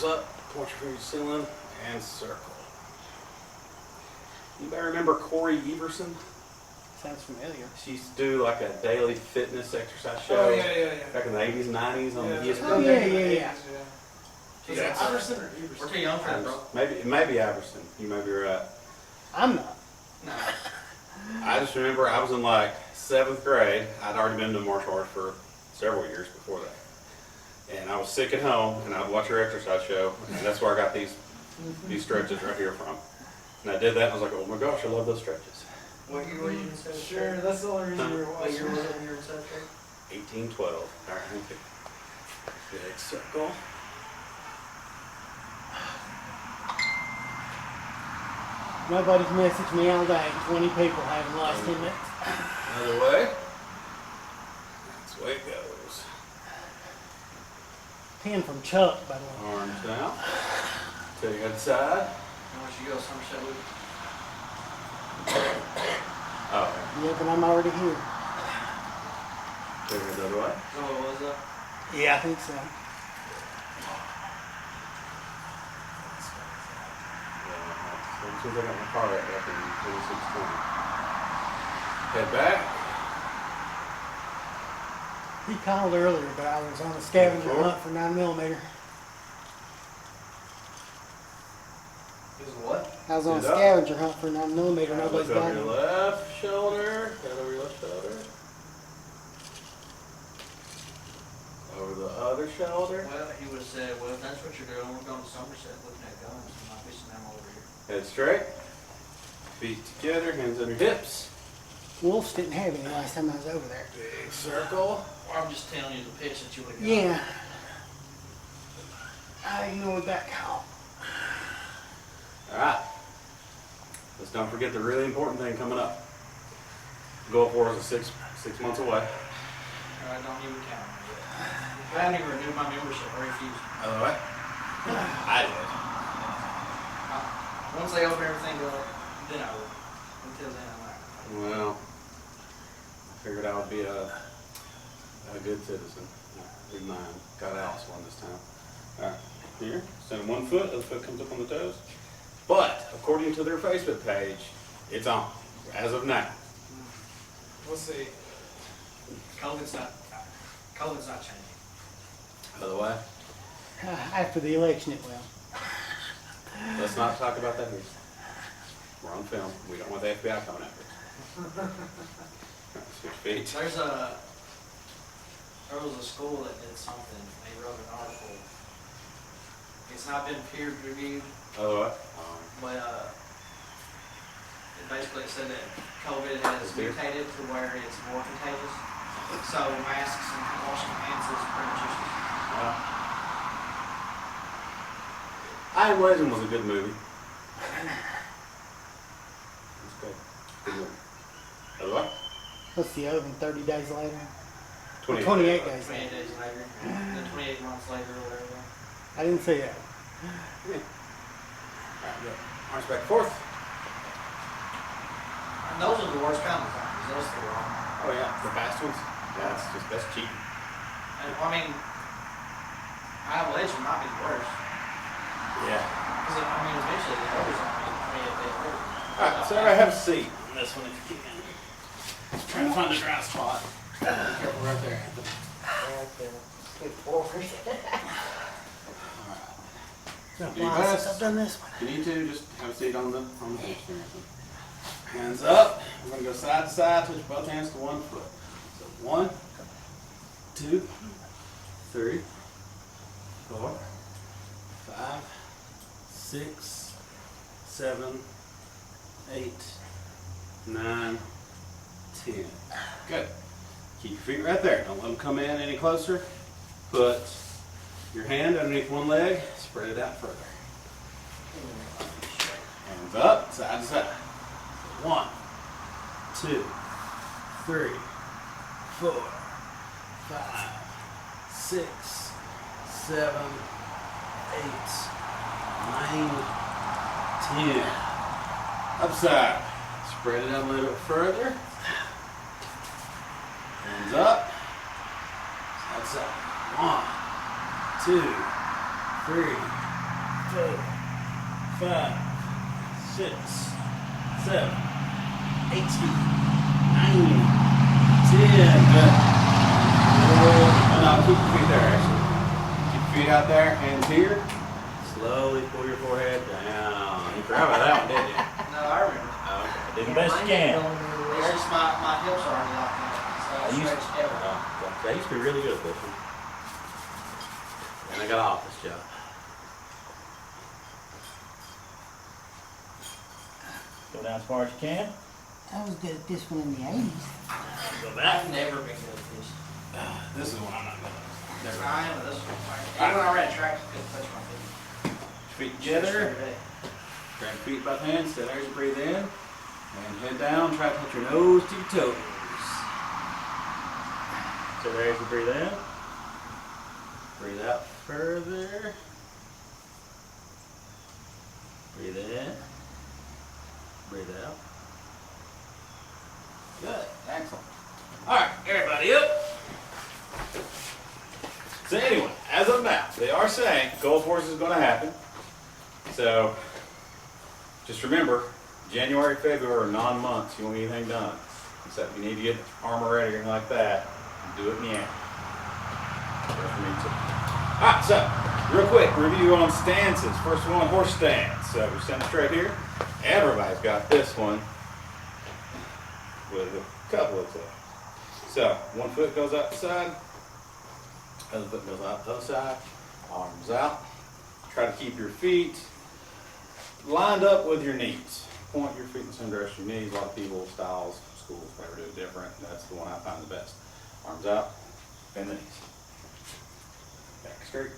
up, point your finger ceiling, and circle. Anybody remember Corey Everson? Sounds familiar. She used to do like a daily fitness exercise show. Oh, yeah. Back in the 80s, 90s on ESPN. Oh, yeah. Is it Iverson or Everson? We're too young for that, bro. Maybe Iverson. You may be right. I'm not. No. I just remember I was in like 7th grade. I'd already been to martial arts for several years before that. And I was sick at home, and I'd watch her exercise show, and that's where I got these stretches right here from. And I did that, and I was like, oh my gosh, I love those stretches. What year were you in South Sure, that's the only reason you were What year watching. was it when you were in South Trek? 1812. All right, thank you. Big circle. Nobody's messaged me all day. 20 people haven't lost 10 minutes. Another way. That's the way it goes. 10 from Chuck, by the way. Arms down. To the other side. And once you go Somerset Loop. Oh, Yeah, but I'm already here. to the other way. So what was that? Yeah, I think so. As soon as I got my car back in 2620. Head back. He called earlier, but I was on a scavenger hunt for 9mm. It was what? I was on a Sit up. scavenger hunt for 9mm. Nobody's Look got over your it. left shoulder. Head over your left shoulder. Over the other shoulder. Well, he would have said, well, if that's what you're doing, we're going to Somerset looking at guns. There might be some ammo over here. Head straight. Feet together. Hands on your hips. Wolves didn't have any last time I was over there. Big circle. Or I'm just telling you the pitch that you would have got. Yeah. I ignored that call. Alright. Let's don't forget the really important thing coming up. Gulf War is 6 months away. I don't even count on it yet. I haven't even renewed my membership. I refuse. By the way, I did. Once they open everything up, then I will. Until then, I'm not. Well, I figured I would be a good citizen. Be mine. Got Alice one this time. Alright, here. Send one foot, other foot comes up on the toes. But, according to their Facebook page, it's on. As of now. We'll see. COVID's not changing. By the way, After the election, it will. let's not talk about that here. We're on film. We don't want the FBI coming after us. Switch feet. There was a school that did something. They wrote an article. It's not been peer reviewed, By the way, but it basically said that COVID has mutated to where it's more contagious. So masks and washing hands is pretty much useless. I Am Legend was a good movie. It's good. Good movie. By the way, What's the other one? 30 days later? 28. 28 days 28 later. days later, then 28 months later or whatever. I didn't see that. Alright, good. Arms back and forth. And those are the worst kind of things. Those two are. Oh yeah, the fast ones. That's cheating. And I mean, I Have Legend might be the worst. Yeah. Because I mean, eventually the others are 28 days later. Alright, so I have a seat on this one if you can. Trying to find a dry spot. Careful right there. Good forward. Do your best. I've done this one. If you need to, just have a seat on the bench there. Hands up. We're going to go side to side, touch both hands to one foot. So 1, 2, 3, 4, 5, 6, 7, 8, 9, 10. Good. Keep your feet right there. Don't let them come in any closer. Put your hand underneath one leg, spread it out further. Hands up, side to side. 1, 2, 3, 4, 5, 6, 7, 8, 9, 10. Upside. Spread it out a little bit further. Hands up. Side to side. 1, 2, 3, 4, 5, 6, 7, 8, 9, 10. Good. And now keep your feet there, actually. Keep your feet out there, hands here. Slowly pull your forehead down. You forgot about that one, didn't you? No, I remember. Oh, okay. Do the best you can. It's just my hips are already locked in. So I stretched out. I used to be really good at this one. And I got an office job. Go down as far as you can. I was good at this one in the 80s. Go back. I've never been good at this. This is one I'm not good at. Never. I am at this one. Even when I ran track, I couldn't touch my feet. Feet together. Grab your feet by the hands. Stay there as you breathe in. And head down. Try to touch your nose to your toes. So there as you breathe in. Breathe out further. Breathe in. Breathe out. Good. Excellent. All right, everybody up. So anyway, as of now, they are saying Gold Force is going to happen. So just remember, January, February are non-months. You won't get anything done. Except you need to get armor ready or anything like that. Do it in the end. For me too. Alright, so real quick review on stances. First one, horse stance. So we're standing straight here. Everybody's got this one with a couple of toes. So one foot goes out the side, other foot goes out the other side, arms out. Try to keep your feet lined up with your knees. Point your feet in the same direction your knees. A lot of people, styles, schools, whatever do it different. That's the one I find the best. Arms out, bend the knees. Back straight.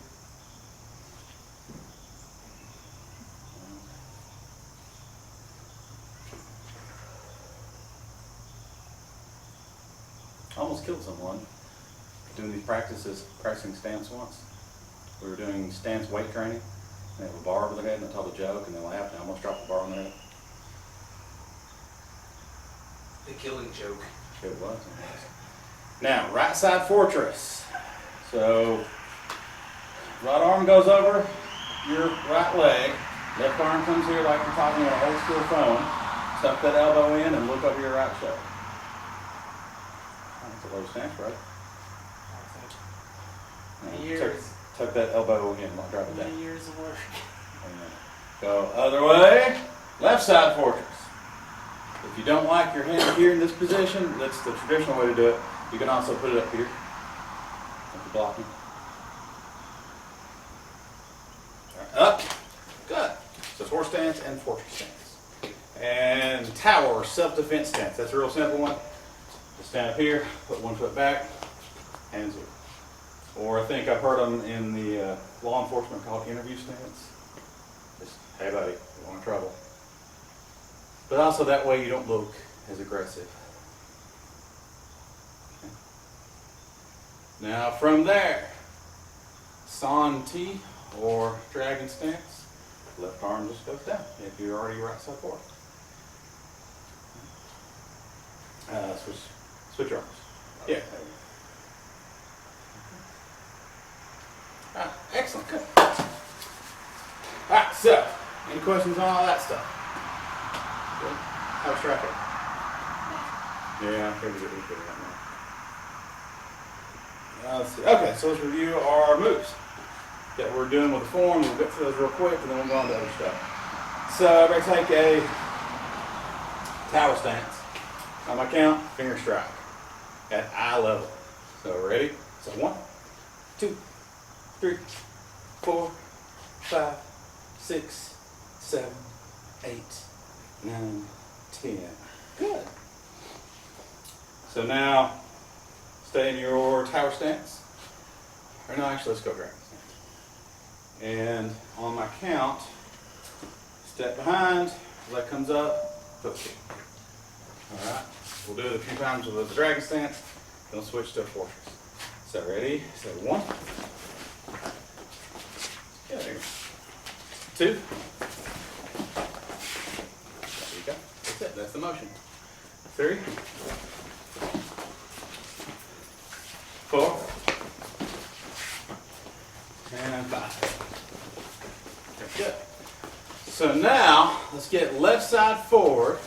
I almost killed someone doing these practices, practicing stance once. We were doing stance weight training, and they have a bar over their head, and they told a joke, and they laughed, and I almost dropped the bar on their head. The killing joke. It was. Now, right side fortress. So, right arm goes over your right leg. Left arm comes here like you're talking on an old school phone. Tuck that elbow in and look over your right shoulder. That's a low stance, right? Many Now, years. Tuck that elbow in, not drop it down. Many years of work. Go other way. Left side fortress. If you don't like your hand here in this position, that's the traditional way to do it. You can also put it up here, if you're blocking. Up. Good. So it's horse stance and fortress stance. And tower or self-defense stance. That's a real simple one. Just stand up here, put one foot back, hands here. Or I think I've heard them in the law enforcement called interview stance. Just, hey buddy, you want trouble. But also that way you don't look as aggressive. Okay. Now from there, San-Ti or dragon stance. Left arm just goes down if you're already right side forward. Switch arms. Yeah. There we go. Alright, excellent. Good. Alright, so any questions on all that stuff? Good. How's traffic? Yeah, I figured it would be right now. Let's see. Okay, so let's review our moves that we're doing with the form. We'll get through those real quick and then we'll go on to other stuff. So everybody take a tower stance. On my count, finger strike at eye level. So ready? So 1, 2, 3, 4, 5, 6, 7, 8, 9, 10. Good. So now stay in your tower stance. Or no, actually let's go dragon stance. And on my count, step behind, leg comes up, foot kick. Alright, we'll do it a few times with the dragon stance, then we'll switch to a fortress. So ready? So 1. Yeah, there you go. 2. There you go. That's it. That's the motion. 3. 4. And 5. Good. So now, let's get left side forward.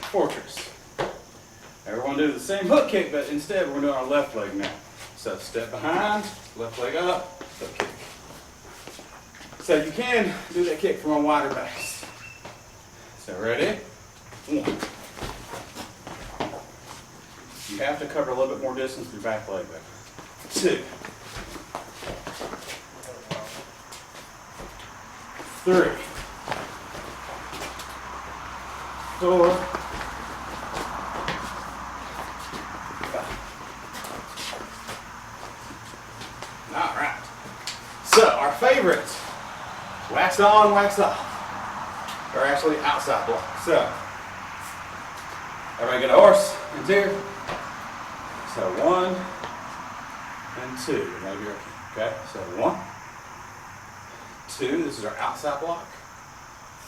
Fortress. And we're going to do the same hook kick, but instead we're going to do our left leg now. So step behind, left leg up, hook kick. So you can do that kick from a wider base. So ready? 1. You have to cover a little bit more distance with your back leg though. 2. 3. 4. 5. All right. So our favorites, wax on, wax off, or actually outside block. So everybody get a horse and 2. So 1 and 2. Maybe okay. So 1, 2. This is our outside block.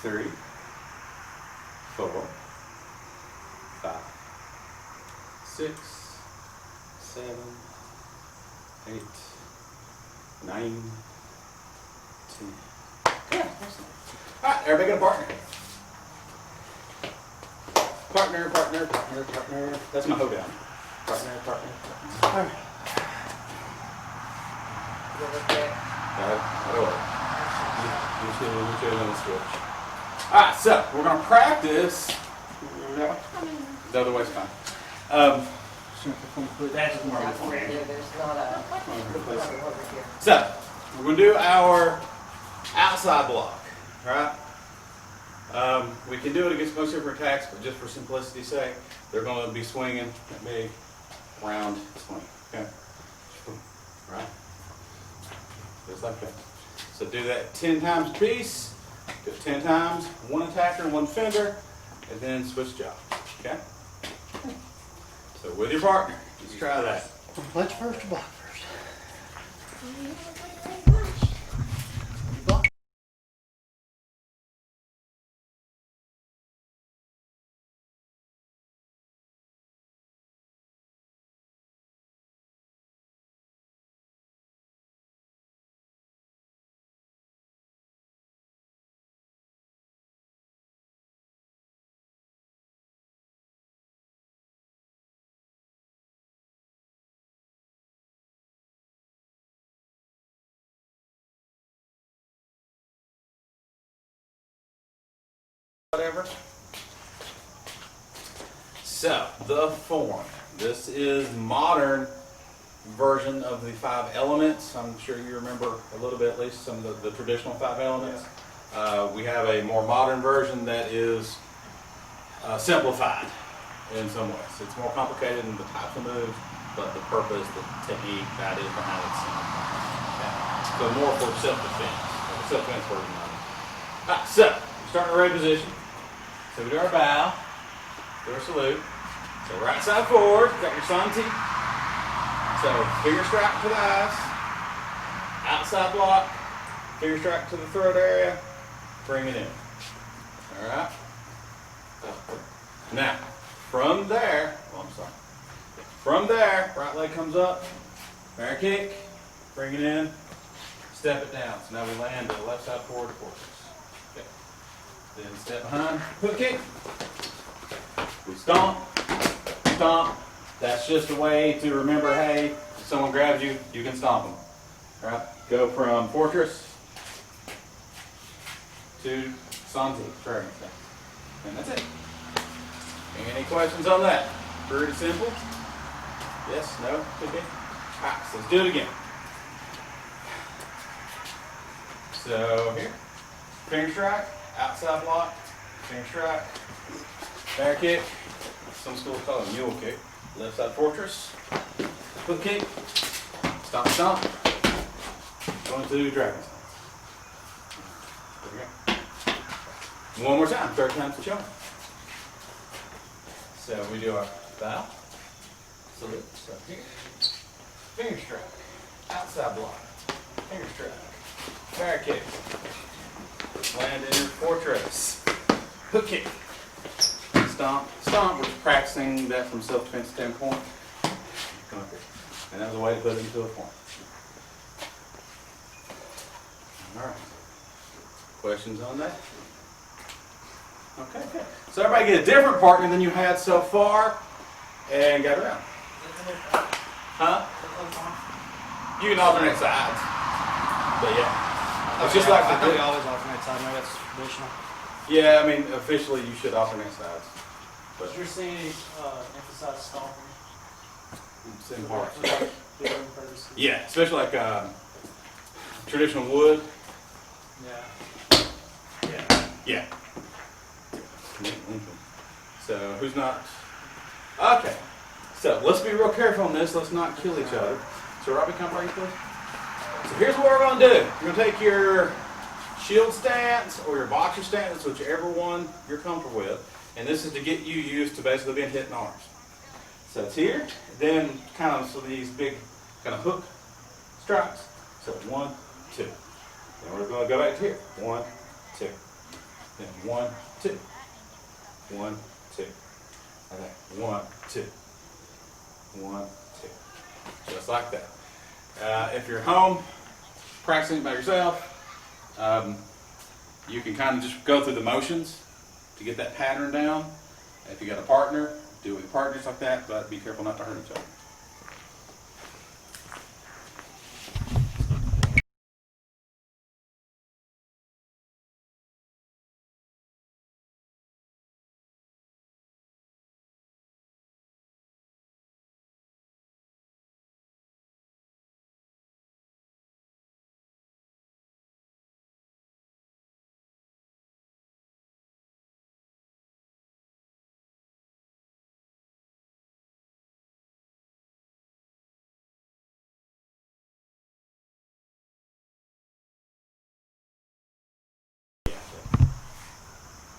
3, 4, 5, 6, 7, 8, 9, 10. Yeah, excellent. All right, everybody get a partner. Partner, partner, partner, partner. That's my hoe down. Partner, partner, partner. All right. That'll work. You should switch. All right, so we're going to practice. The other way's fine. That's more That's where there's not a, over here. So we're going to do our outside block, right? We can do it against most different attacks, but just for simplicity's sake, they're going to be swinging that big round swing. Okay, right? Just like that. So do that 10 times a piece. Do it 10 times, one attacker, one defender, and then switch jobs. Okay. So with your partner, let's try that. Punch first or block first? Whatever. So, the form. This is modern version of the 5 elements. I'm sure you remember a little bit, at least some of the traditional 5 elements. We have a more modern version that is simplified in some ways. It's more complicated in the types of moves, but the purpose, the technique, that is behind it. Okay. So more for self-defense. Self-defense version of it. Alright, so we start in a ready position. So we do our bow, do our salute. So right side forward, got your Santi. So finger strike to the eyes, outside block, finger strike to the throat area, bring it in. All right. Now, from there, from there, right leg comes up, bear kick, bring it in, step it down. So now we land the left side forward fortress. Okay. Then step behind, hook kick. We stomp, stomp. That's just a way to remember, hey, if someone grabs you, you can stomp them. All right. Go from fortress to Santi. And that's it. Any questions on that? Pretty simple. Yes, no, okay. All right, so let's do it again. So here, finger strike, outside block, finger strike, bear kick. Some schools call it mule kick. Left side fortress, hook kick, stomp, stomp. Going to dragon stance. There we go. One more time, 3rd time's the charm. So we do our bow, salute, so here, finger strike, outside block, finger strike, bear kick, land in your fortress, hook kick, stomp, stomp. We're practicing that from self-defense standpoint. Come up here. And that was a way to put it into a form. All right. Questions on that? Okay, good. So everybody get a different partner than you had so far, and get around. Huh? You can alternate sides. But yeah, it's just like I thought we the. always alternate side, maybe that's traditional. Yeah, I mean, officially you should alternate sides, but You're saying, emphasize stomping. same parts. Building purposes. Yeah, especially like traditional wood. Yeah. Yeah. So who's not? Okay. So let's be real careful on this. Let's not kill each other. So Robbie, come right please. So here's what we're going to do. You're going to take your shield stance or your boxer stance, whichever one you're comfortable with. And this is to get you used to basically being hit in arms. So it's here. Then kind of so these big kind of hook strikes. So 1, 2. Then we're going to go back to here. 1, 2. Then 1, 2. 1, 2. Okay. 1, 2. 1, 2. Just like that. If you're home practicing by yourself, you can kind of just go through the motions to get that pattern down. If you got a partner, do it with your partners like that, but be careful not to hurt each other.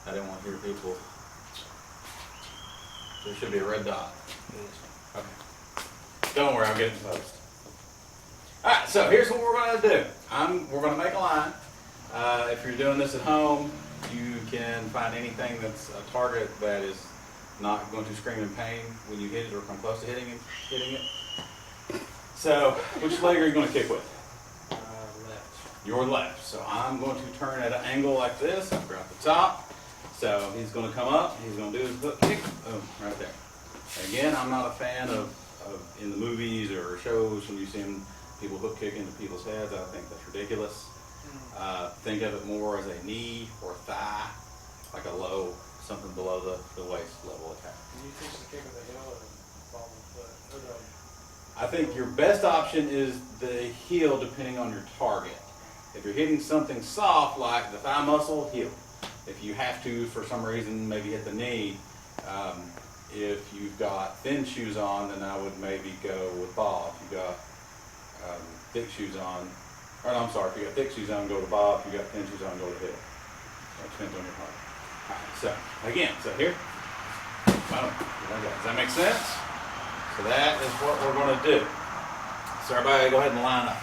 I didn't want to hear people. There should be a red dot. Okay. Don't worry, I'll get it in post. Alright, so here's what we're going to do. We're going to make a line. If you're doing this at home, you can find anything that's a target that is not going to scream in pain when you hit it or come close to hitting it. So, which leg are you going to kick with? Left. Your left. So I'm going to turn at an angle like this. I'll grab the top. So he's going to come up. He's going to do his hook kick. Boom, right there. Again, I'm not a fan of in the movies or shows when you see people hook kick into people's heads. I think that's ridiculous. Think of it more as a knee or thigh, like a low, something below the waist level attack. Do you think the kick of the heel or ball of the foot? Or the I think your best option is the heel, depending on your target. If you're hitting something soft like the thigh muscle, heel. If you have to, for some reason, maybe hit the knee, if you've got thin shoes on, then I would maybe go with ball. If you got thick shoes on, or no, I'm sorry, if you got thick shoes on, go to ball. If you got thin shoes on, go to heel. That depends on your heart. All right, so again, so here, boom. Does that make sense? So that is what we're going to do. So everybody go ahead and line up.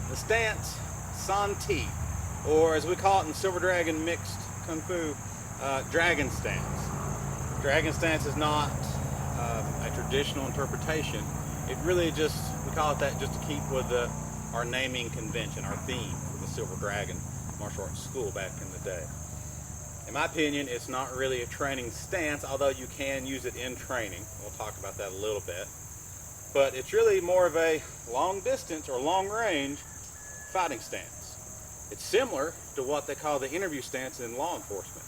The stance, San Ti, or as we call it in Silver Dragon mixed Kung Fu, dragon stance. Dragon stance is not a traditional interpretation. It really just, we call it that just to keep with our naming convention, our theme for the Silver Dragon martial arts school back in the day. In my opinion, it's not really a training stance, although you can use it in training. We'll talk about that a little bit. But it's really more of a long distance or long range fighting stance. It's similar to what they call the interview stance in law enforcement.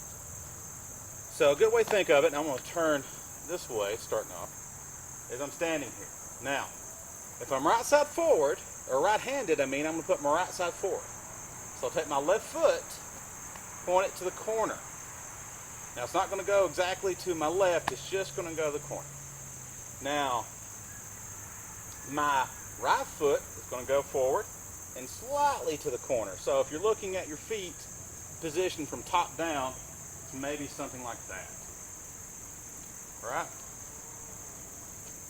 So a good way to think of it, and I'm going to turn this way, starting off, is I'm standing here. Now, if I'm right side forward, or right-handed, I'm going to put my right side forward. So I'll take my left foot, point it to the corner. Now it's not going to go exactly to my left, it's just going to go to the corner. Now, my right foot is going to go forward and slightly to the corner. So if you're looking at your feet positioned from top down, it's maybe something like that. All right?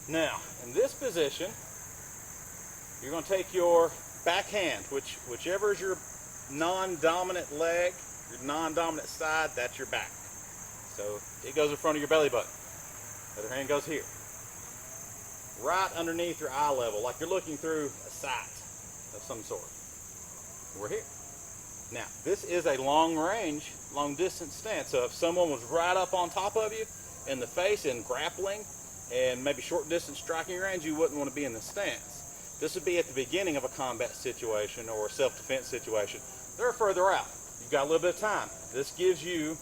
Now, in this position, you're going to take your back hand, whichever is your non-dominant leg, Your non-dominant side, that's your back. So it goes in front of your belly button. Other hand goes here. Right underneath your eye level, like you're looking through a sight of some sort. We're here. Now, this is a long range, long distance stance. So if someone was right up on top of you in the face and grappling and maybe short distance striking range, you wouldn't want to be in this stance. This would be at the beginning of a combat situation or a self-defense situation. They're further out. You've got a little bit of time. This gives you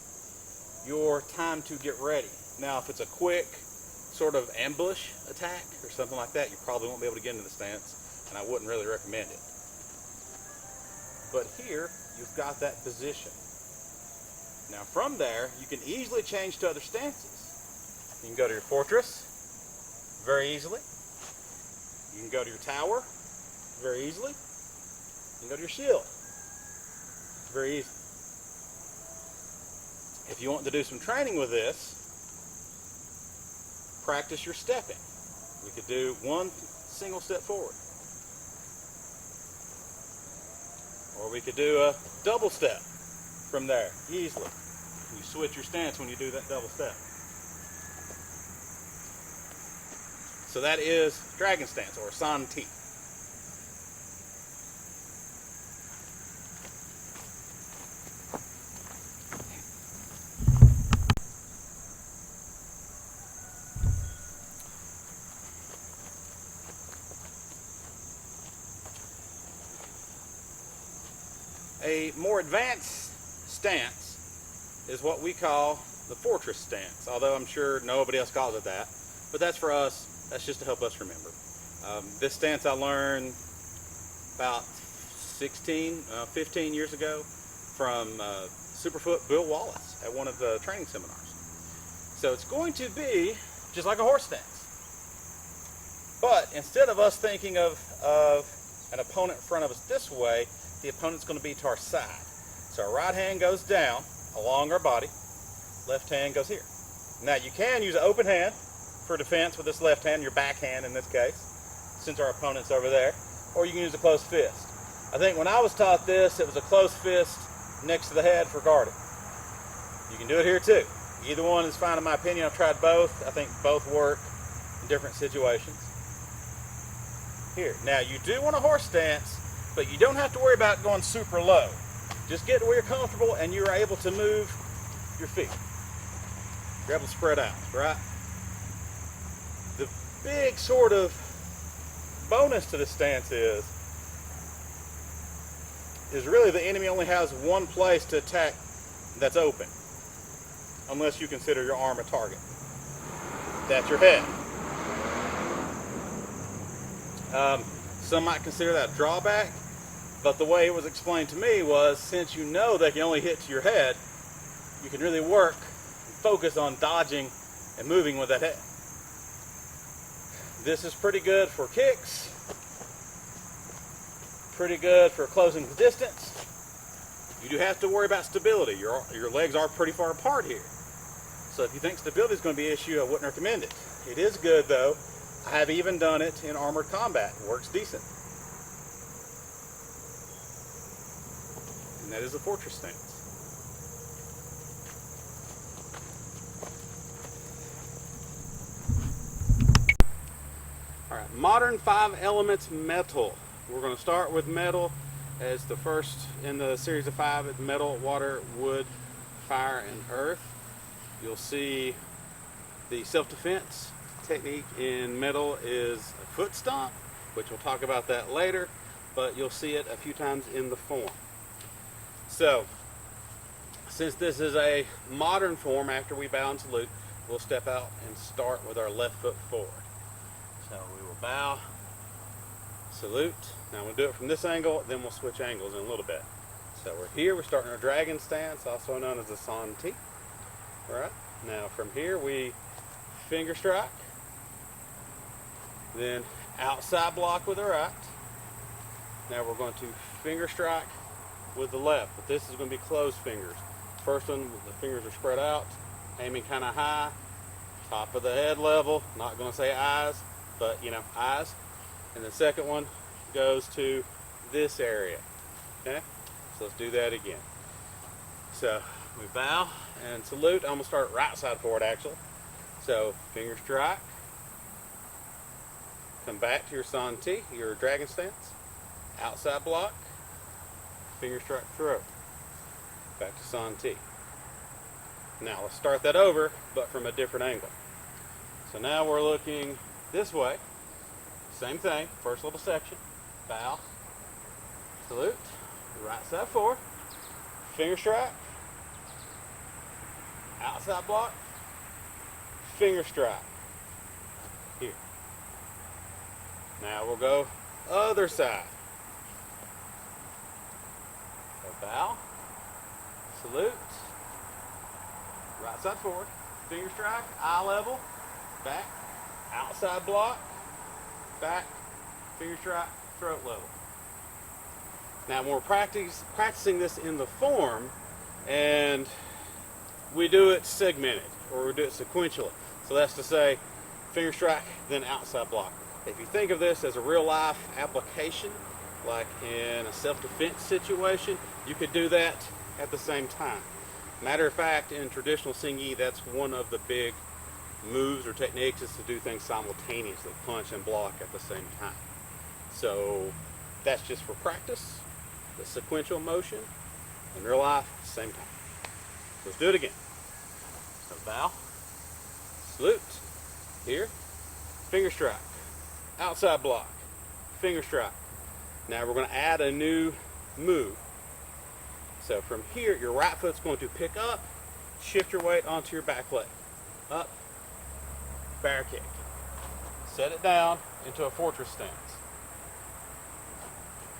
your time to get ready. Now, if it's a quick sort of ambush attack or something like that, you probably won't be able to get into the stance, and I wouldn't really recommend it. But here, you've got that position. Now from there, you can easily change to other stances. You can go to your fortress very easily. You can go to your tower very easily. You can go to your shield very easily. If you want to do some training with this, practice your stepping. We could do one single step forward. Or we could do a double step from there, easily. You switch your stance when you do that double step. So that is dragon stance, or san ti. A more advanced stance is what we call the fortress stance, although I'm sure nobody else calls it that. But that's for us, that's just to help us remember. This stance I learned about 15 years ago from Superfoot Bill Wallace at one of the training seminars. So it's going to be just like a horse stance. But instead of us thinking of an opponent in front of us this way, the opponent's going to be to our side. So our right hand goes down along our body, left hand goes here. Now you can use an open hand for defense with this left hand, your back hand in this case, since our opponent's over there, or you can use a closed fist. I think when I was taught this, it was a closed fist next to the head for guarding. You can do it here too. Either one is fine in my opinion. I've tried both. I think both work in different situations. Here. Now you do want a horse stance, but you don't have to worry about going super low. Just get to where you're comfortable and you're able to move your feet. You're able to spread out, right? The big sort of bonus to this stance is really the enemy only has one place to attack that's open, unless you consider your arm a target. That's your head. Some might consider that a drawback, but the way it was explained to me was, since you know they can only hit to your head, you can really work and focus on dodging and moving with that head. This is pretty good for kicks, pretty good for closing the distance. You do have to worry about stability. Your legs are pretty far apart here. So if you think stability is going to be an issue, I wouldn't recommend it. It is good though. I have even done it in armored combat. It works decent. And that is a fortress stance. All right, modern 5 elements metal. We're going to start with metal as the first in the series of 5. Metal, water, wood, fire, and earth. You'll see the self-defense technique in metal is a foot stomp, which we'll talk about that later, but you'll see it a few times in the form. So, since this is a modern form, after we bow and salute, we'll step out and start with our left foot forward. So we will bow, salute. Now we'll do it from this angle, then we'll switch angles in a little bit. So we're here, we're starting our dragon stance, also known as a san ti. All right, now from here we finger strike, then outside block with the right. Now we're going to finger strike with the left, but this is going to be closed fingers. First one, the fingers are spread out, aiming kind of high, top of the head level, not going to say eyes, but you know, eyes. And the second one goes to this area. Okay, so let's do that again. So we bow and salute. I'm gonna start right side forward actually. So finger strike. Come back to your San T, your dragon stance. Outside block. Finger strike throat. Back to San T. Now let's start that over, but from a different angle. So now we're looking this way. Same thing, first little section. Bow, salute, right side forward, finger strike, outside block, finger strike. Here. Now we'll go other side. So bow, salute, right side forward, finger strike, eye level, back, outside block, back, finger strike, throat level. Now when we're practicing this in the form, and we do it segmented, or we do it sequentially. So that's to say, finger strike, then outside block. If you think of this as a real life application, like in a self-defense situation, you could do that at the same time. Matter of fact, in traditional Xing Yi, that's one of the big moves or techniques is to do things simultaneously, punch and block at the same time. So that's just for practice, the sequential motion, in real life, same time. So let's do it again. So bow, salute, here, finger strike, outside block, finger strike. Now we're going to add a new move. So from here, your right foot's going to pick up, shift your weight onto your back leg. Up, bear kick. Set it down into a fortress stance.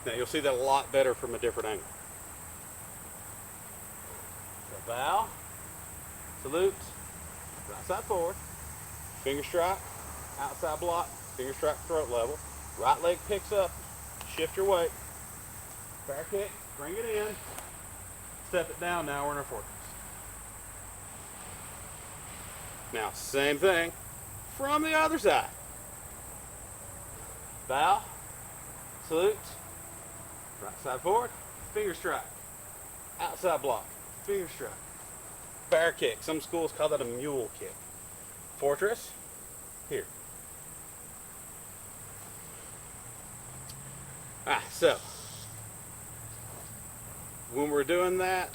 Now you'll see that a lot better from a different angle. So bow, salute, right side forward, finger strike, outside block, finger strike throat level. Right leg picks up, shift your weight, bear kick, bring it in, step it down, now we're in our fortress. Now, same thing from the other side. Bow, salute, right side forward, finger strike, outside block, finger strike, bear kick. Some schools call that a mule kick. Fortress, here. So when we're doing that,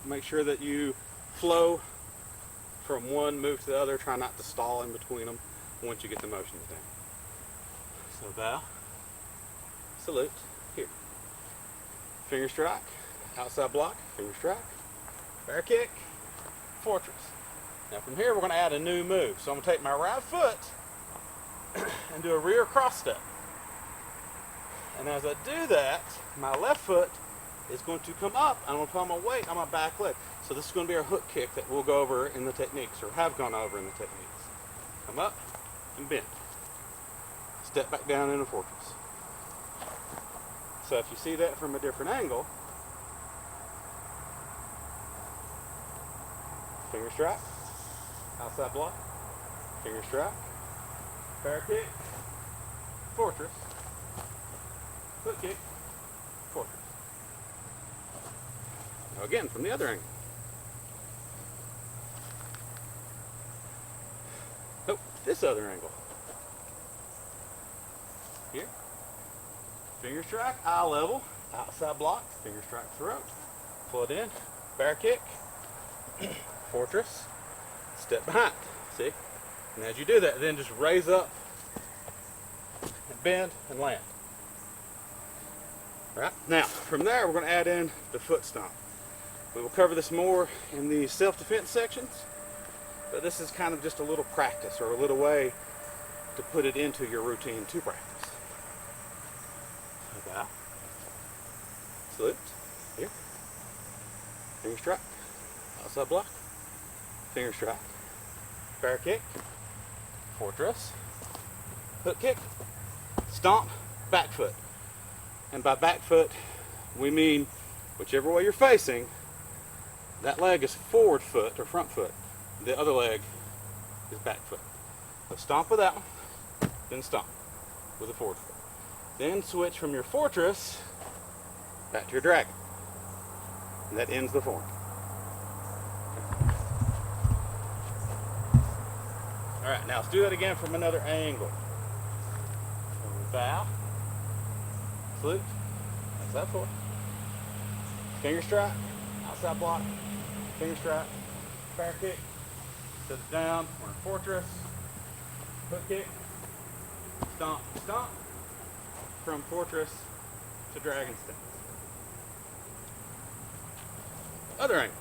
make sure that you flow from one move to the other. Try not to stall in between them once you get the motions down. So bow, salute, here. Finger strike, outside block, finger strike, bear kick, fortress. Now from here we're going to add a new move. So I'm going to take my right foot and do a rear cross step. And as I do that, my left foot is going to come up. I'm going to put my weight on my back leg. So this is going to be our hook kick that we'll go over in the techniques, or have gone over in the techniques. Come up and bend. Step back down in a fortress. So if you see that from a different angle, finger strike, outside block, finger strike, bear kick, fortress, hook kick, fortress. Now again, from the other angle. Oh, this other angle. Here. Finger strike, eye level, outside block, finger strike throat. Pull it in, bear kick, fortress, step behind. See? And as you do that, then just raise up and bend and land. Right? Now, from there, we're going to add in the foot stomp. We will cover this more in the self-defense sections, but this is kind of just a little practice, or a little way to put it into your routine to practice. Bow, salute, here, finger strike, outside block, finger strike, bear kick, fortress, hook kick, stomp, back foot. And by back foot, we mean whichever way you're facing, that leg is forward foot or front foot. The other leg is back foot. So stomp with that one, then stomp with the forward foot. Then switch from your fortress back to your dragon. And that ends the form. All right, now let's do that again from another angle. So we bow, salute, that's that for. Finger strike, outside block, finger strike, fair kick, set it down, we're in fortress, foot kick, stomp, stomp, from fortress to dragon stance. Other angle.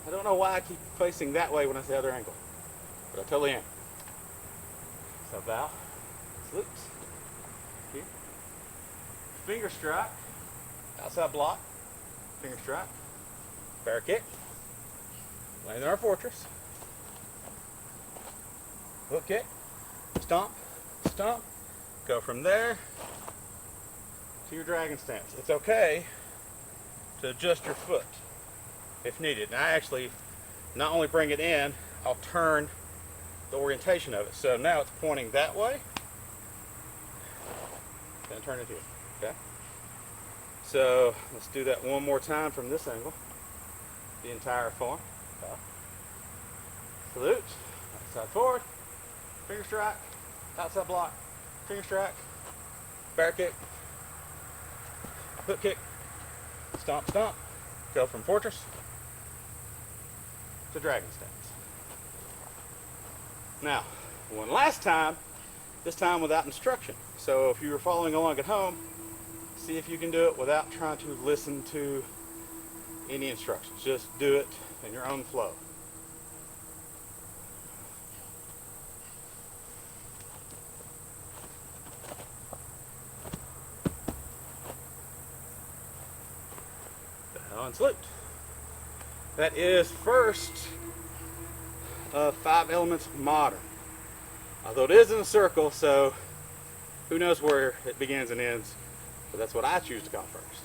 I don't know why I keep facing that way when I say other angle, but I totally am. So bow, salute, here, finger strike, outside block, finger strike, fair kick, land in our fortress, hook kick, stomp, stomp, go from there to your dragon stance. It's okay to adjust your foot if needed. And I actually not only bring it in, I'll turn the orientation of it. So now it's pointing that way, then turn it here, okay? So let's do that one more time from this angle, the entire form. Salute, outside forward, finger strike, outside block, finger strike, bear kick, hook kick, stomp, stomp, go from fortress to dragon stance. Now, one last time, this time without instruction. So if you were following along at home, see if you can do it without trying to listen to any instructions. Just do it in your own flow. Bow and salute. That is first of 5 elements modern. Although it is in a circle, so who knows where it begins and ends, but that's what I choose to call first.